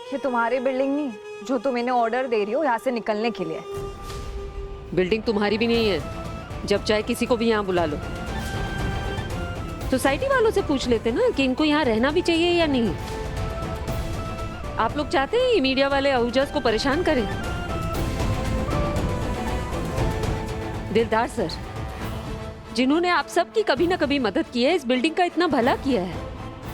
ये तुम्हारी बिल्डिंग नहीं, जो तुम इन्हें ऑर्डर दे रही हो यहाँ से निकलने के लिए। बिल्डिंग तुम्हारी भी नहीं है, जब चाहे किसी को भी यहाँ बुला लो। सोसाइटी वालों से पूछ लेते ना कि इनको यहाँ रहना भी चाहिए या नहीं। आप लोग चाहते हैं ये मीडिया वाले आहूजास को परेशान करें? दिलदार सर, जिन्होंने आप सबकी कभी ना कभी मदद की है, इस बिल्डिंग का इतना भला किया है,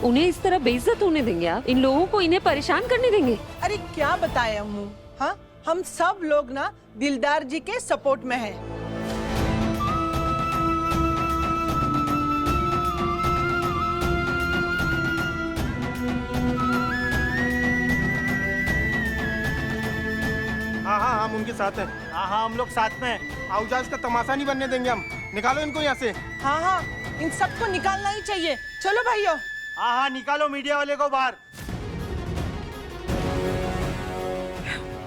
उन्हें इस तरह बेइज्जत होने देंगे आप? इन लोगों को इन्हें परेशान करने देंगे? अरे क्या बताएं अम्मू, हाँ हम सब लोग ना दिलदार जी के सपोर्ट में हैं। हाँ हाँ हम उनके साथ हैं। हाँ हाँ हम लोग साथ में हैं। आहूजास का तमाशा नहीं बनने देंगे हम। निकालो इनको यहाँ से। हाँ हाँ इन सबको निकालना ही चाहिए। चलो भाइयों। हाँ हाँ निकालो मीडिया वाले को बाहर।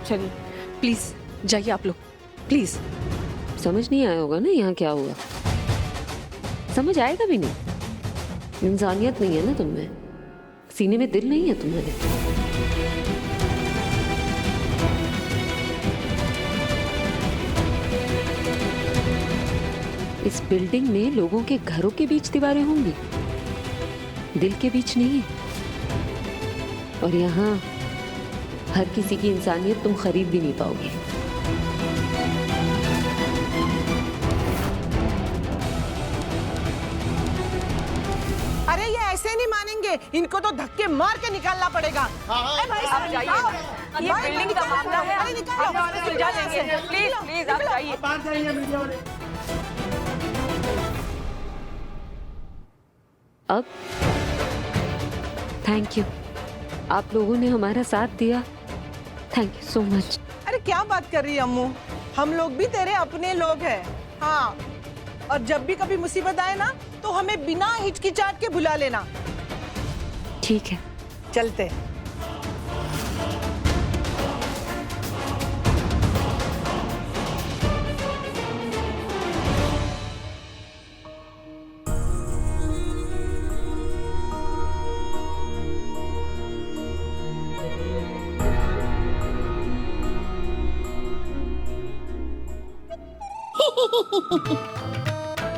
चलिए प्लीज जाइए आप लोग, प्लीज। समझ नहीं आया होगा ना यहाँ क्या हुआ, समझ आएगा भी नहीं। इंसानियत नहीं है ना तुम में, सीने में दिल नहीं है तुम्हारे। इस बिल्डिंग में लोगों के घरों के बीच दीवारें होंगी, दिल के बीच नहीं। और यहाँ हर किसी की इंसानियत तुम खरीद भी नहीं पाओगे। अरे ये ऐसे नहीं मानेंगे, इनको तो धक्के मार के निकालना पड़ेगा। अरे भाई आप जाइए, ये बिल्डिंग का मामला है, अरे निकालो। हम इसमें सुलझा लेंगे। प्लीज प्लीज आप जाइए। बाहर जाइए मीडिया वाले। अब थैंक यू, आप लोगों ने हमारा साथ दिया, थैंक यू सो मच। अरे क्या बात कर रही है अम्मू, हम लोग भी तेरे अपने लोग हैं। हाँ, और जब भी कभी मुसीबत आए ना तो हमें बिना हिचकिचाहट के बुला लेना। ठीक है, चलते।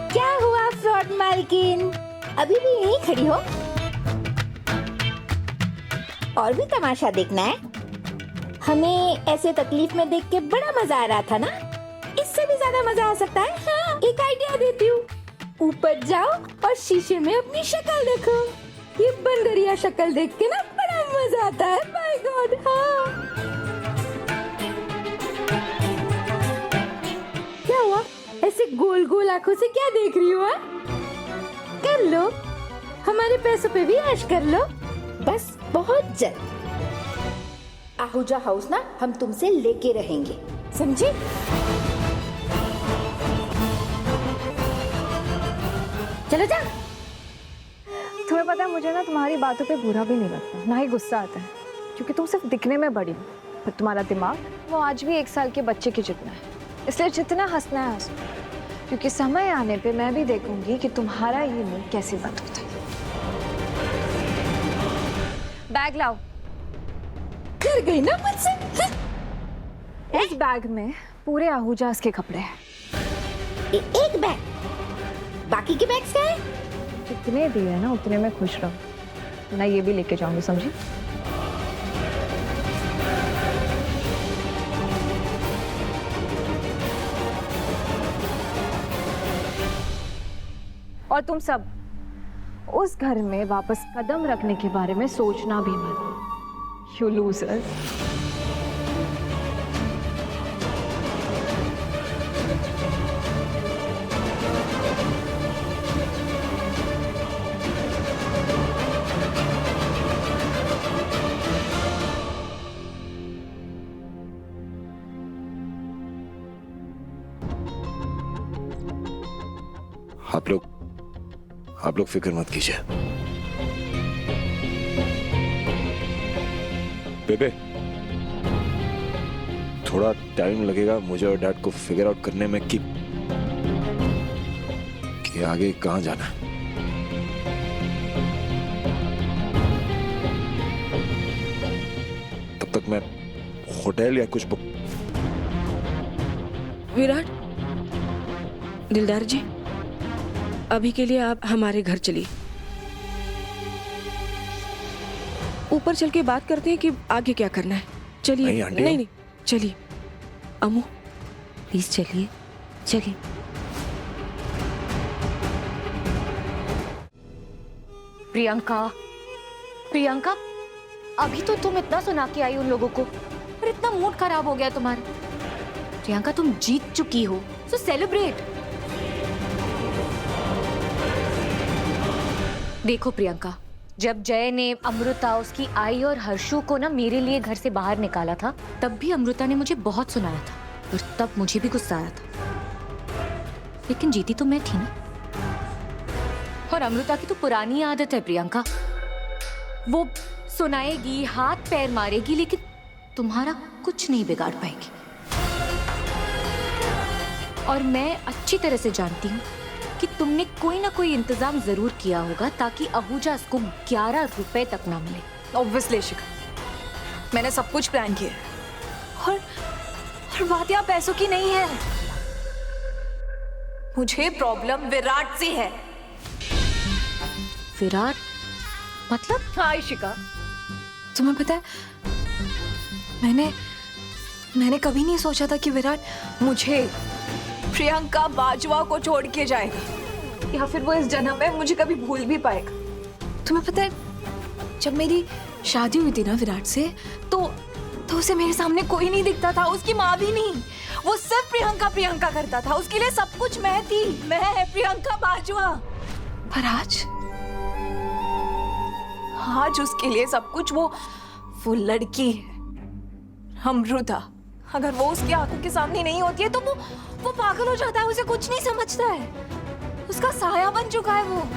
क्या हुआ फ्रॉड मालकिन, अभी भी यहीं खड़ी हो? और भी तमाशा देखना है? हमें ऐसे तकलीफ में देख के बड़ा मजा आ रहा था ना, इससे भी ज्यादा मजा आ सकता है। हाँ, एक आइडिया देती हूँ, ऊपर जाओ और शीशे में अपनी शक्ल देखो। ये बंदरिया शक्ल देख के ना बड़ा मजा आता है। माय गॉड, हाँ। क्या हुआ, ऐसे गोल गोल आंखों से क्या देख रही हो? कर लो, हमारे पैसों पे भी ऐश कर लो। बस बहुत जल्द आहूजा हाउस ना हम तुमसे लेके रहेंगे, समझे? चलो जा। तुम्हें पता है, मुझे ना तुम्हारी बातों पे बुरा भी नहीं लगता, ना ही गुस्सा आता है, क्योंकि तुम सिर्फ दिखने में बड़ी हो, पर तुम्हारा दिमाग वो आज भी 1 साल के बच्चे के जितना है। इसलिए जितना हंसना है हंसो, क्योंकि समय आने पे मैं भी देखूंगी कि तुम्हारा ये मुंह कैसे बंद होता है। बैग लाओ। कर गई ना मुझसे। इस बैग में पूरे आहूजास के कपड़े हैं। एक बैग, बाकी के बैग्स क्या है? जितने दिए ना उतने में खुश रहो, मैं ये भी लेके जाऊंगी, समझी? और तुम सब उस घर में वापस कदम रखने के बारे में सोचना भी मत। You losers। आप लोग फिक्र मत कीजिए। बेबे, थोड़ा टाइम लगेगा मुझे और डैड को फिगर आउट करने में कि आगे कहां जाना है। तब तक मैं होटल या कुछ बुक। विराट, दिलदार जी, अभी के लिए आप हमारे घर चलिए। ऊपर चल के बात करते हैं कि आगे क्या करना है। चलिए। नहीं, आंटी। नहीं, चलिए। अम्मू, प्लीज चलिए, चलिए। प्रियंका, प्रियंका, अभी तो तुम इतना सुना के आई उन लोगों को और इतना मूड खराब हो गया तुम्हारा। प्रियंका, तुम जीत चुकी हो, सो सेलिब्रेट। देखो प्रियंका, जब जय ने अमृता, उसकी आई और हर्षु को ना मेरे लिए घर से बाहर निकाला था, तब भी अमृता ने मुझे बहुत सुनाया था और तब मुझे भी गुस्सा आया था, लेकिन जीती तो मैं थी ना। और अमृता की तो पुरानी आदत है प्रियंका, वो सुनाएगी, हाथ पैर मारेगी, लेकिन तुम्हारा कुछ नहीं बिगाड़ पाएगी। और मैं अच्छी तरह से जानती हूँ कि तुमने कोई ना कोई इंतजाम जरूर किया होगा ताकि आहूजा को 11 रुपए तक ना मिले। ऑब्वियसली शिखा, मैंने सब कुछ प्लान किया है। और बात यहाँ पैसों की नहीं है, मुझे प्रॉब्लम विराट से है। विराट मतलब? हाँ इशिका, तुम्हें पता है, मैंने कभी नहीं सोचा था कि विराट मुझे, प्रियंका बाजवा को छोड़ के जाएगा, या फिर वो इस जन्म में मुझे कभी भूल भी पाएगा। तुम्हें पता है, जब मेरी शादी हुई थी ना विराट से, तो उसे मेरे सामने कोई नहीं दिखता था, उसकी माँ भी नहीं। वो सिर्फ प्रियंका प्रियंका करता था, उसके लिए सब कुछ मैं थी, मैं प्रियंका बाजवा। पर आज उसके लिए सब कुछ वो लड़की है, अमृता। अगर वो उसकी आंखों के सामने नहीं होती है तो वो पागल हो जाता है, उसे कुछ नहीं समझता है, उसका साया बन चुका है वो।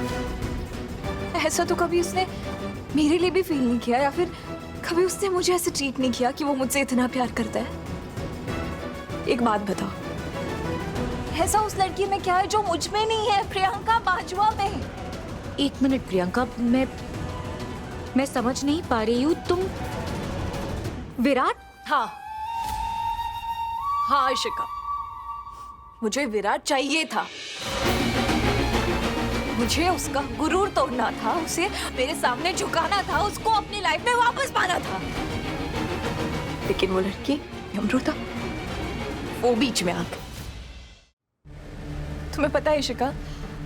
ऐसा तो कभी उसने मेरे लिए भी फील नहीं किया, या फिर कभी उसने मुझे ऐसे ट्रीट नहीं किया कि वो मुझसे इतना प्यार करता है। एक बात बताओ, ऐसा उस लड़की में क्या है जो मुझ में नहीं है, प्रियंका बाजवा में? एक मिनट प्रियंका, मैं समझ नहीं पा रही हूँ, तुम विराट? हाँ इशिका, मुझे विराट चाहिए था, मुझे उसका गुरूर तोड़ना था, उसे मेरे सामने झुकाना था, उसको अपनी लाइफ में वापस पाना था। लेकिन वो लड़की अमृता, वो बीच में आ गई। तुम्हें पता है इशिका,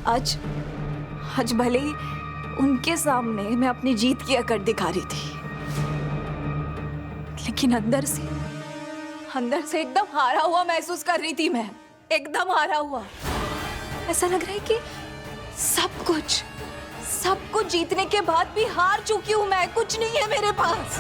आज भले ही उनके सामने मैं अपनी जीत की अकड़ दिखा रही थी, लेकिन अंदर से एकदम हारा हुआ महसूस कर रही थी मैं, एकदम हारा हुआ। ऐसा लग रहा है कि सब कुछ जीतने के बाद भी हार चुकी हूं मैं, कुछ नहीं है मेरे पास।